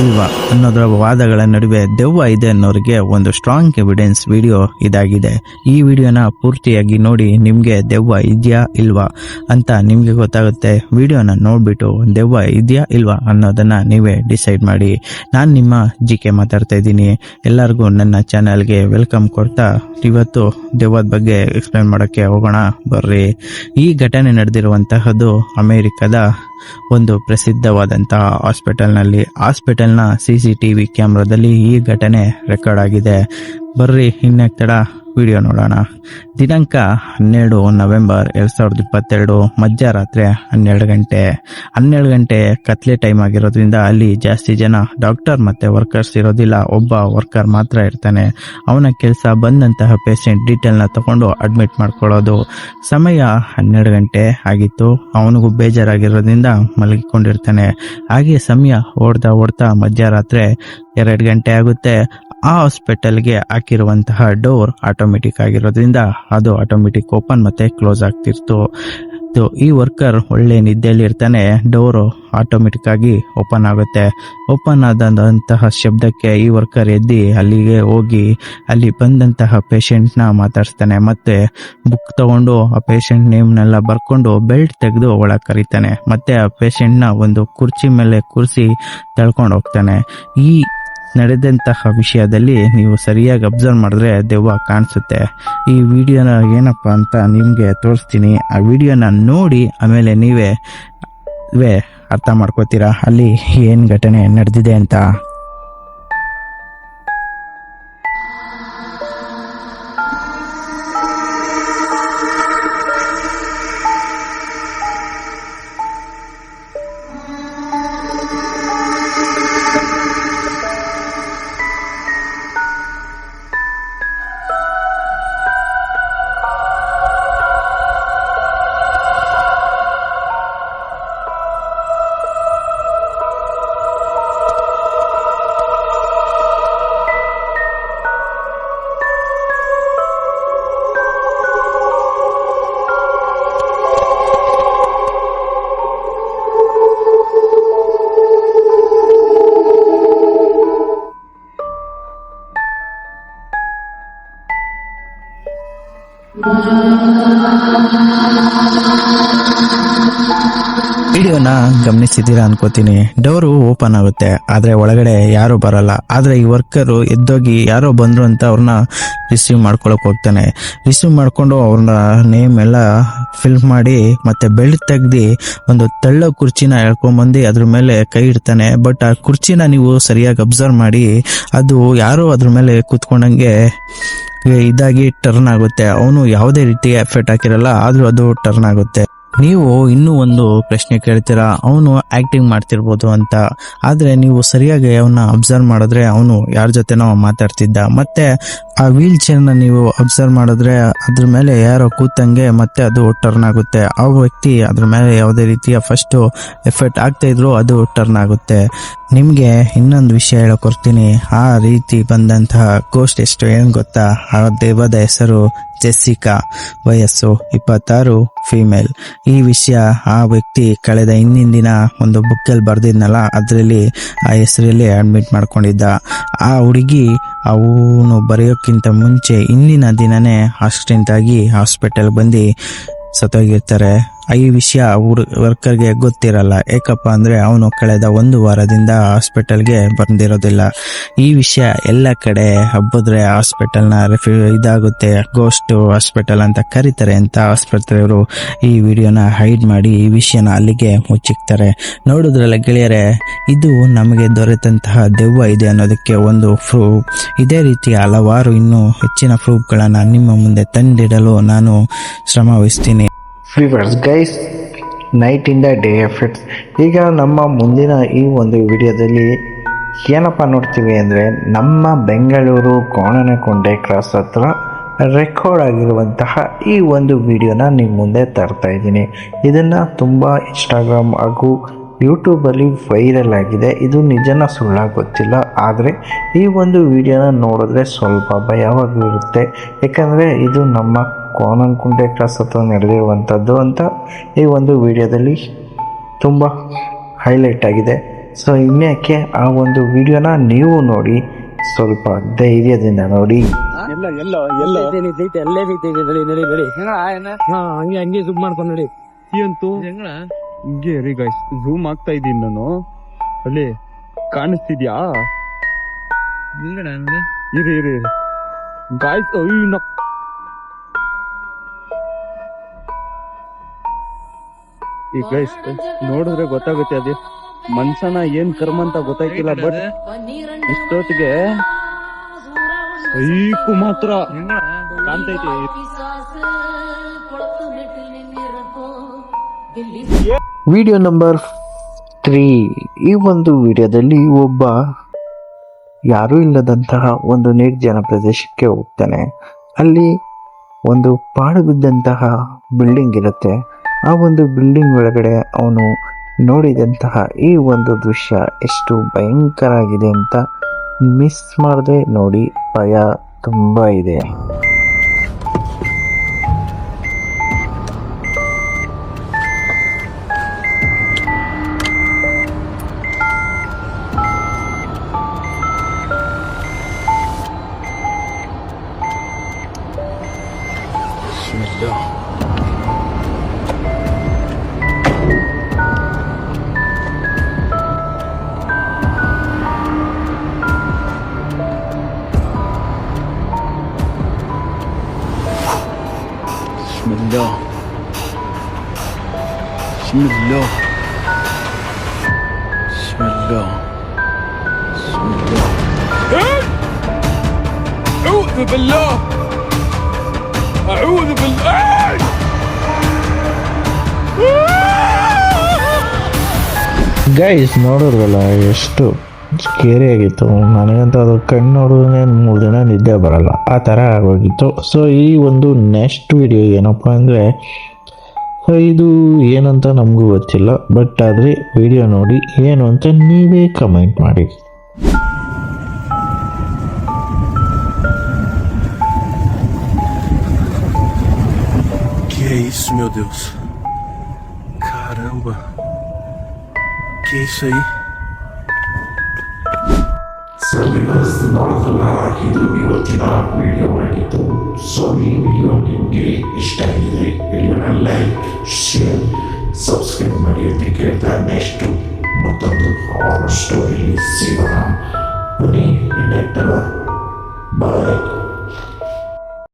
ಇಲ್ವಾ ಅನ್ನೋದರ ವಾದಗಳ ನಡುವೆ ದೆವ್ವ ಇದೆ ಅನ್ನೋರಿಗೆ ಒಂದು ಸ್ಟ್ರಾಂಗ್ ಎವಿಡೆನ್ಸ್ ವಿಡಿಯೋ ಇದಾಗಿದೆ. ಈ ವಿಡಿಯೋನ ಪೂರ್ತಿಯಾಗಿ ನೋಡಿ ನಿಮಗೆ ದೆವ್ವ ಇದೆಯಾ ಇಲ್ವಾ ಅಂತ ನಿಮಗೆ ಗೊತ್ತಾಗುತ್ತೆ. ವಿಡಿಯೋನ ನೋಡ್ಬಿಟ್ಟು ದೆವ್ವ ಇದೆಯಾ ಇಲ್ವಾ ಅನ್ನೋದನ್ನ ನೀವೇ ಡಿಸೈಡ್ ಮಾಡಿ. ನಾನು ನಿಮ್ಮ ಜಿಕೆ ಮಾತಾಡ್ತಾ ಇದ್ದೀನಿ. ಎಲ್ಲರಿಗೂ ನನ್ನ ಚಾನೆಲ್ಗೆ ವೆಲ್ಕಮ್ ಕೊಡ್ತಾ ಇವತ್ತು ದೆವ್ವದ ಬಗ್ಗೆ ಎಕ್ಸ್ಪ್ಲೈನ್ ಮಾಡೋಕ್ಕೆ ಹೋಗೋಣ ಬರ್ರಿ. ಈ ಘಟನೆ ನಡೆದಿರುವಂತಹದ್ದು ಅಮೆರಿಕದ ಒಂದು ಪ್ರಸಿದ್ಧವಾದಂತಹ ಹಾಸ್ಪಿಟಲ್ನ CCTV ಕ್ಯಾಮ್ರಾದಲ್ಲಿ ಈ ಘಟನೆ ರೆಕಾರ್ಡ್ ಆಗಿದೆ. ಬರ್ರಿ ಇನ್ನೇಕ್ ತಡ ವಿಡಿಯೋ ನೋಡೋಣ. ದಿನಾಂಕ 12 ನವೆಂಬರ್ 2022 ಮಧ್ಯರಾತ್ರಿ 12 ಗಂಟೆ ಕತ್ಲೆ ಟೈಮ್ ಆಗಿರೋದ್ರಿಂದ ಅಲ್ಲಿ ಜಾಸ್ತಿ ಜನ ಡಾಕ್ಟರ್ ಮತ್ತೆ ವರ್ಕರ್ಸ್ ಇರೋದಿಲ್ಲ. ಒಬ್ಬ ವರ್ಕರ್ ಮಾತ್ರ ಇರ್ತಾನೆ. ಅವನ ಕೆಲಸ ಬಂದಂತಹ ಪೇಷಂಟ್ ಡೀಟೇಲ್ನ ತಗೊಂಡು ಅಡ್ಮಿಟ್ ಮಾಡ್ಕೊಳ್ಳೋದು. ಸಮಯ 12 ಗಂಟೆ ಆಗಿತ್ತು. ಅವನಿಗೂ ಬೇಜಾರಾಗಿರೋದ್ರಿಂದ ಮಲಗಿಕೊಂಡಿರ್ತಾನೆ. ಹಾಗೆ ಸಮಯ ಓಡ್ತಾ ಮಧ್ಯರಾತ್ರಿ 2 ಗಂಟೆ ಆಗುತ್ತೆ. ಆ ಹಾಸ್ಪಿಟಲ್ಗೆ ಹಾಕಿರುವಂತಹ ಡೋರ್ ಆಟೋಮೆಟಿಕ್ ಆಗಿರೋದ್ರಿಂದ ಅದು ಆಟೋಮೆಟಿಕ್ ಓಪನ್ ಮತ್ತೆ ಕ್ಲೋಸ್ ಆಗ್ತಿರ್ತು. ಈ ವರ್ಕರ್ ಒಳ್ಳೆ ನಿದ್ದೆಯಲ್ಲಿ ಇರ್ತಾನೆ. ಡೋರು ಆಟೋಮೆಟಿಕ್ ಆಗಿ ಓಪನ್ ಆಗುತ್ತೆ. ಓಪನ್ ಆದಂತಹ ಶಬ್ದಕ್ಕೆ ಈ ವರ್ಕರ್ ಎದ್ದು ಅಲ್ಲಿಗೆ ಹೋಗಿ ಅಲ್ಲಿ ಬಂದಂತಹ ಪೇಷಂಟ್ನ ಮಾತಾಡಿಸ್ತಾನೆ. ಮತ್ತೆ ಬುಕ್ ತಗೊಂಡು ಆ ಪೇಷಂಟ್ ನೇಮ್ನೆಲ್ಲ ಬರ್ಕೊಂಡು ಬೆಲ್ಟ್ ತೆಗೆದು ಒಳಗೆ ಕರೀತಾನೆ. ಮತ್ತೆ ಆ ಪೇಷಂಟ್ನ ಒಂದು ಕುರ್ಚಿ ಮೇಲೆ ಕೂರಿಸಿ ತಳ್ಕೊಂಡು ಹೋಗ್ತಾನೆ. ಈ ನಡೆದಂತಹ ವಿಷಯದಲ್ಲಿ ನೀವು ಸರಿಯಾಗಿ ಅಬ್ಸರ್ವ್ ಮಾಡಿದ್ರೆ ದೆವ್ವ ಕಾಣಿಸುತ್ತೆ. ಈ ವಿಡಿಯೋನ ಏನಪ್ಪ ಅಂತ ನಿಮಗೆ ತೋರಿಸ್ತೀನಿ. ಆ ವಿಡಿಯೋನ ನೋಡಿ ಆಮೇಲೆ ನೀವೇ ಅರ್ಥ ಮಾಡ್ಕೋತೀರಾ ಅಲ್ಲಿ ಏನು ಘಟನೆ ನಡೆದಿದೆ ಅಂತ. ವಿಡಿಯೋನ ಗಮನಿಸಿದ್ದೀರಾ ಅನ್ಕೋತೀನಿ. ಡೋರು ಓಪನ್ ಆಗುತ್ತೆ, ಆದ್ರೆ ಒಳಗಡೆ ಯಾರು ಬರಲ್ಲ. ಆದ್ರೆ ಈ ವರ್ಕರು ಎದ್ದೋಗಿ ಯಾರೋ ಬಂದ್ರು ಅಂತ ಅವ್ರನ್ನ ರಿಸೀವ್ ಮಾಡ್ಕೊಳಕ್ ಹೋಗ್ತಾನೆ. ರಿಸೀವ್ ಮಾಡ್ಕೊಂಡು ಅವ್ರನ್ನ ನೇಮ್ ಎಲ್ಲ ಫಿಲ್ ಮಾಡಿ ಮತ್ತೆ ಬೆಲ್ಟ್ ತೆಗ್ದು ಒಂದು ತೆಳ್ಳ ಕುರ್ಚಿನ ಎಳ್ಕೊಂಡ್ಬಂದು ಅದ್ರ ಮೇಲೆ ಕೈ ಇಡ್ತಾನೆ. ಬಟ್ ಆ ಕುರ್ಚಿನ ನೀವು ಸರಿಯಾಗಿ ಅಬ್ಸರ್ವ್ ಮಾಡಿ, ಅದು ಯಾರೋ ಅದ್ರ ಮೇಲೆ ಕೂತ್ಕೊಂಡಂಗೆ ಇದಾಗಿ ಟರ್ನ್ ಆಗುತ್ತೆ. ಅವನು ಯಾವುದೇ ರೀತಿ ಎಫೆಕ್ಟ್ ಹಾಕಿರಲ್ಲ, ಆದ್ರೂ ಅದು ಟರ್ನ್ ಆಗುತ್ತೆ. ನೀವು ಇನ್ನೂ ಒಂದು ಪ್ರಶ್ನೆ ಕೇಳ್ತೀರಾ, ಅವನು ಆಕ್ಟಿಂಗ್ ಮಾಡ್ತಿರ್ಬೋದು ಅಂತ. ಆದ್ರೆ ನೀವು ಸರಿಯಾಗಿ ಅವನ್ನ ಅಬ್ಸರ್ವ್ ಮಾಡಿದ್ರೆ ಅವನು ಯಾರ ಜೊತೆನೋ ಮಾತಾಡ್ತಿದ್ದ. ಮತ್ತೆ ಆ ವೀಲ್ ಚೇರ್ನ ನೀವು ಅಬ್ಸರ್ವ್ ಮಾಡಿದ್ರೆ ಅದ್ರ ಮೇಲೆ ಯಾರೋ ಕೂತಂಗೆ ಮತ್ತೆ ಅದು ಟರ್ನ್ ಆಗುತ್ತೆ. ಆ ವ್ಯಕ್ತಿ ಅದ್ರ ಮೇಲೆ ಯಾವುದೇ ರೀತಿಯ ಫಸ್ಟ್ ಎಫೆಕ್ಟ್ ಆಗ್ತಾ ಇದ್ರು ಅದು ಟರ್ನ್ ಆಗುತ್ತೆ. ನಿಮ್ಗೆ ಇನ್ನೊಂದು ವಿಷಯ ಹೇಳಕೊಡ್ತೀನಿ. ಆ ರೀತಿ ಬಂದಂತಹ ಗೋಸ್ಟ್ ಎಷ್ಟು ಏನ್ ಗೊತ್ತಾ? ಆ ದೆವ್ವದ ಹೆಸರು ಜೆಸ್ಸಿಕಾ, ವಯಸ್ಸು 26, ಫೀಮೇಲ್. ಈ ವಿಷಯ ಆ ವ್ಯಕ್ತಿ ಕಳೆದ ಹಿಂದಿನ ದಿನ ಒಂದು ಬುಕ್ಕಲ್ಲಿ ಬರ್ದಿದ್ನಲ್ಲ, ಅದರಲ್ಲಿ ಆ ಹೆಸರಲ್ಲಿ ಅಡ್ಮಿಟ್ ಮಾಡ್ಕೊಂಡಿದ್ದ. ಆ ಹುಡುಗಿ ಅವನು ಬರೆಯೋಕ್ಕಿಂತ ಮುಂಚೆ ಹಿಂದಿನ ದಿನನೇ ಆಕ್ಸಿಡೆಂಟ್ ಆಗಿ ಹಾಸ್ಪಿಟಲ್ ಬಂದು ಸತ್ತೋಗಿರ್ತಾರೆ. ಈ ವಿಷಯ ವರ್ಕರ್ಗೆ ಗೊತ್ತಿರಲ್ಲ. ಯಾಕಪ್ಪ ಅಂದ್ರೆ ಅವನು ಕಳೆದ 1 ವಾರದಿಂದ ಹಾಸ್ಪಿಟಲ್ಗೆ ಬಂದಿರೋದಿಲ್ಲ. ಈ ವಿಷಯ ಎಲ್ಲ ಕಡೆ ಹಬ್ಬದ್ರೆ ಹಾಸ್ಪಿಟಲ್ನ ಇದಾಗುತ್ತೆ, ಗೋಸ್ಟ್ ಹಾಸ್ಪಿಟಲ್ ಅಂತ ಕರೀತಾರೆ ಅಂತ ಆಸ್ಪತ್ರೆಯವರು ಈ ವಿಡಿಯೋನ ಹೈಡ್ ಮಾಡಿ ಈ ವಿಷಯನ ಅಲ್ಲಿಗೆ ಮುಚ್ಚಿಕ್ತಾರೆ. ನೋಡಿದ್ರಲ್ಲ ಗೆಳೆಯರೆ, ಇದು ನಮಗೆ ದೊರೆತಂತಹ ದೆವ್ವ ಇದೆ ಅನ್ನೋದಕ್ಕೆ ಒಂದು ಪ್ರೂಫ್. ಇದೇ ರೀತಿ ಹಲವಾರು ಇನ್ನೂ ಹೆಚ್ಚಿನ ಪ್ರೂಫ್ಗಳನ್ನು ನಿಮ್ಮ ಮುಂದೆ ತಂದಿಡಲು ನಾನು ಶ್ರಮ ವಹಿಸ್ತೀನಿ. Viewers guys, night in the day effects. ಈಗ ನಮ್ಮ ಮುಂದಿನ ಈ ಒಂದು ವಿಡಿಯೋದಲ್ಲಿ ಏನಪ್ಪ ನೋಡ್ತೀವಿ ಅಂದರೆ, ನಮ್ಮ ಬೆಂಗಳೂರು ಕೋಣನಕೊಂಡೆ ಕ್ರಾಸ್ ಹತ್ರ ರೆಕಾರ್ಡ್ ಆಗಿರುವಂತಹ ಈ ಒಂದು ವಿಡಿಯೋನ ನಿಮ್ಮ ಮುಂದೆ ತರ್ತಾ ಇದ್ದೀನಿ. ಇದನ್ನು ತುಂಬ ಇನ್ಸ್ಟಾಗ್ರಾಮ್ ಹಾಗೂ ಯೂಟ್ಯೂಬಲ್ಲಿ ವೈರಲ್ ಆಗಿದೆ. ಇದು ನಿಜನ ಸುಳ್ಳ ಗೊತ್ತಿಲ್ಲ, ಆದರೆ ಈ ಒಂದು ವಿಡಿಯೋನ ನೋಡಿದ್ರೆ ಸ್ವಲ್ಪ ಭಯವಾಗಿ ಇರುತ್ತೆ. ಯಾಕಂದರೆ ಇದು ನಮ್ಮ ಕೋಣನಕುಂಟೆ ಕ್ರಾಸ್ ಹತ್ರ ನಡೆದಿರುವಂಥದ್ದು ಅಂತ ಈ ಒಂದು ವಿಡಿಯೋದಲ್ಲಿ ತುಂಬ ಹೈಲೈಟ್ ಆಗಿದೆ. ಸೊ ಇನ್ಯಾಕೆ ಆ ಒಂದು ವಿಡಿಯೋನ ನೀವು ನೋಡಿ, ಸ್ವಲ್ಪ ಧೈರ್ಯದಿಂದ ನೋಡಿ. ಹಂಗೆ ಜೂಮ್ ಮಾಡ್ಕೊಂಡು ನೋಡಿ. ಅಂತೂ ಹಿಂಗೆ ರೀ ಗೈಸ್, ಜೂಮ್ ಆಗ್ತಾ ಇದ್ದೀನಿ ನಾನು. ಅಲ್ಲಿ ಕಾಣಿಸ್ತಿದ್ಯಾ? ಇರಿ ಗಾಯ್ಸ್, ಈ ಗೈಸ್ ನೋಡಿದ್ರೆ ಗೊತ್ತಾಗುತ್ತೆ ಅದೇ ಮನ್ಸನ ಏನ್ ಕರ್ಮ ಅಂತ ಗೊತ್ತಾಯ್ತಿಲ್ಲ. ಬಟ್ ಇಷ್ಟೊತ್ತಿಗೆ ಐಕು ಮಾತ್ರ ಕಾಣ್ತೈತಿ. Video number 3. ಈ ಒಂದು ವಿಡಿಯೋದಲ್ಲಿ ಒಬ್ಬ ಯಾರೂ ಇಲ್ಲದಂತಹ ಒಂದು ನಿರ್ಜನ ಪ್ರದೇಶಕ್ಕೆ ಹೋಗ್ತಾನೆ. ಅಲ್ಲಿ ಒಂದು ಪಾಳು ಬಿದ್ದಂತಹ ಬಿಲ್ಡಿಂಗ್ ಇರುತ್ತೆ. ಆ ಒಂದು ಬಿಲ್ಡಿಂಗ್ ಒಳಗಡೆ ಅವನು ನೋಡಿದಂತಹ ಈ ಒಂದು ದೃಶ್ಯ ಎಷ್ಟು ಭಯಂಕರ ಆಗಿದೆ ಅಂತ ಮಿಸ್ ಮಾಡದೆ ನೋಡಿ. ಭಯ ತುಂಬ ಇದೆ. ಗೈಸ್ ನೋಡಿದ್ರಲ್ಲ ಎಷ್ಟು ಸ್ಕೇರಿ ಆಗಿತ್ತು. ನನಗಂತೂ ಅದು ಕಣ್ಣು ನೋಡಿದ್ರೆ 3 ದಿನ ನಿದ್ದೆ ಬರಲ್ಲ, ಆ ಥರ ಆಗೋಗಿತ್ತು. ಸೊ ಈ ಒಂದು ನೆಕ್ಸ್ಟ್ ವಿಡಿಯೋ ಏನಪ್ಪ ಅಂದರೆ, ಇದು ಏನಂತ ನಮಗೂ ಗೊತ್ತಿಲ್ಲ, ಬಟ್ ಆದರೆ ವಿಡಿಯೋ ನೋಡಿ ಏನು ಅಂತ ನೀವೇ ಕಮೆಂಟ್ ಮಾಡಿ. Que é isso, meu Deus? Caramba! Que é isso aí? ಇವತ್ತಿನ ವಿಡಿಯೋ ಆಗಿತ್ತು. ಸೊ ಈ ವಿಡಿಯೋ ನಿಮಗೆ ಇಷ್ಟ ಆಗಿದೆ, ವಿಡಿಯೋನ ಲೈಕ್, ಶೇರ್, ಸಬ್ಸ್ಕ್ರೈಬ್ ಮಾಡಿ ಅಂತ ಕೇಳ್ತಾ ನೆಕ್ಸ್ಟ್ ಮತ್ತೊಂದು ಹಾರರ್ ಸ್ಟೋರಿ ಸಿಗೋಣ. ಬನ್ನಿ, ಬಾಯ್.